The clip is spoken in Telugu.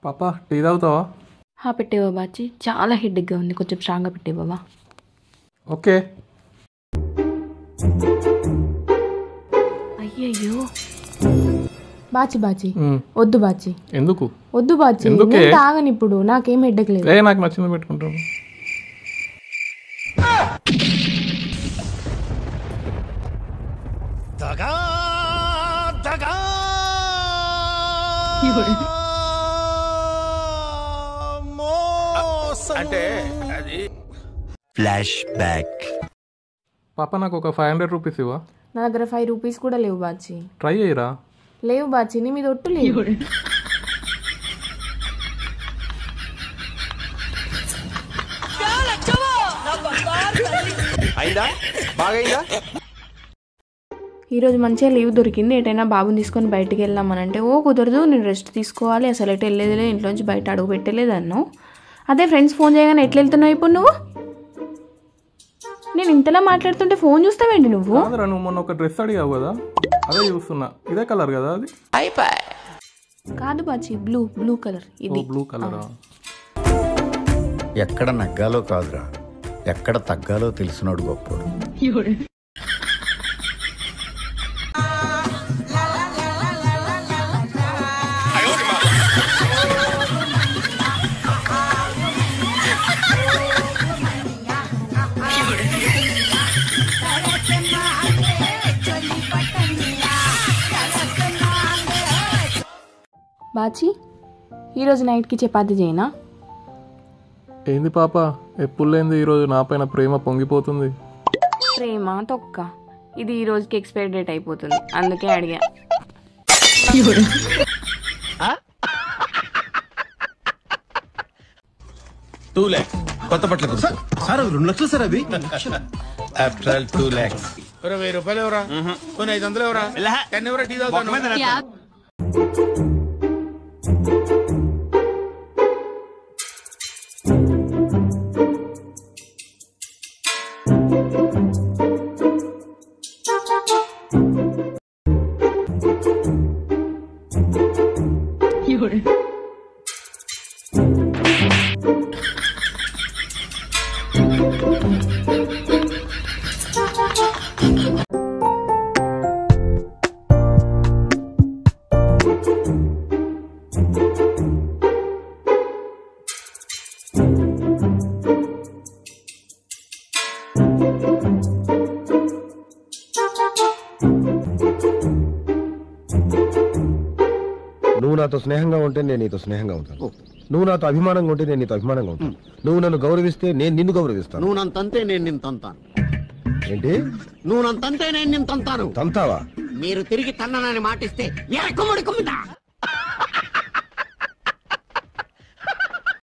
పాపా టీ తాగుతావా? పెట్టేవా బాచి, చాలా హెడ్గా ఉంది, కొంచెం స్ట్రాంగ్గా పెట్టేవా. ఓకే. అయ్యయ్యో బాచి బాచి వద్దు బాచి. ఎందుకు వద్దు బాచి, తాగని ఇప్పుడు, నాకేం హెడ్డెక్ లేదు. నాకు నచ్చింది పెట్టుకుంటాను. అంటే అది ఫ్లాష్ బ్యాక్. పాప నాకు ఒక 500 రూపీస్ ఇవ్వా? నా దగ్గర 5 రూపీస్ కూడా లేవు బాచి. ట్రై చేయరా? లేవు బాచి, నీ మీద ఒట్టు లేవు. ఈరోజు మంచిగా లీవ్ దొరికింది, ఎటైనా బాబుని తీసుకొని బయటికి వెళ్దామనంటే ఓ కుదరదు, నేను రెస్ట్ తీసుకోవాలి, అసలు ఎటు వెళ్ళలేదులే, ఇంట్లోంచి బయట అడుగు పెట్టలేదు అన్నావు. అదే ఫ్రెండ్స్ ఫోన్ చేయగానే ఎట్లా వెళ్తున్నావు ఇప్పుడు నువ్వు? నేను ఇంతలా మాట్లాడుతుంటే ఫోన్ చూస్తావేంటి నువ్వు? నువ్వు మొన్న ఒక డ్రెస్ అడిగావు కదా, అదే చూస్తున్నా. ఇదే కలర్ కదా అది? కాదు బాచి, బ్లూ కలర్. ఇది బ్లూ కలరా? ఎక్కడ నగ్గాలో కాదురా, ఎక్కడ తగ్గాలో తెలిసినోడు గొప్పోడు. బాచి, ఈరోజు నైట్కి చపాతీ చేయనా? ఏంది పాప, ఎప్పుడు లేనిది ఈరోజు నా పైన ప్రేమ పొంగిపోతుంది. ప్రేమ తొక్క, ఇది ఈ రోజుకి ఎక్స్పైరీ డేట్ అయిపోతుంది, అందుకే అడిగా. కొత్త బట్టలు సార్ 2 లక్షలు సార్. అది ఆఫ్టర్ ఆల్ 2 lakhs. 1000 రూపాయలు ఎవరా? 500 ఎవరా? 10 ఎవరా? టీ తాగుతాను. నువ్వు నాతో స్నేహంగా ఉంటే నేను నీతో స్నేహంగా ఉంటాను. నువ్వు నాతో అభిమానంగా ఉంటే నేను నీతో అభిమానంగా ఉంటాను. నువ్వు నన్ను గౌరవిస్తే నేను నిన్ను గౌరవిస్తాను. నువ్వు నన్ను తంతే నేను నిన్ను తంతాను. ఏంటి? నువ్వు నన్ను తంతే నేను నిన్ను తంతాను. తంతావా? మీరు తిరిగి తన్ననని మాటిస్తే ఎరకుముడి కుమ్మిదా.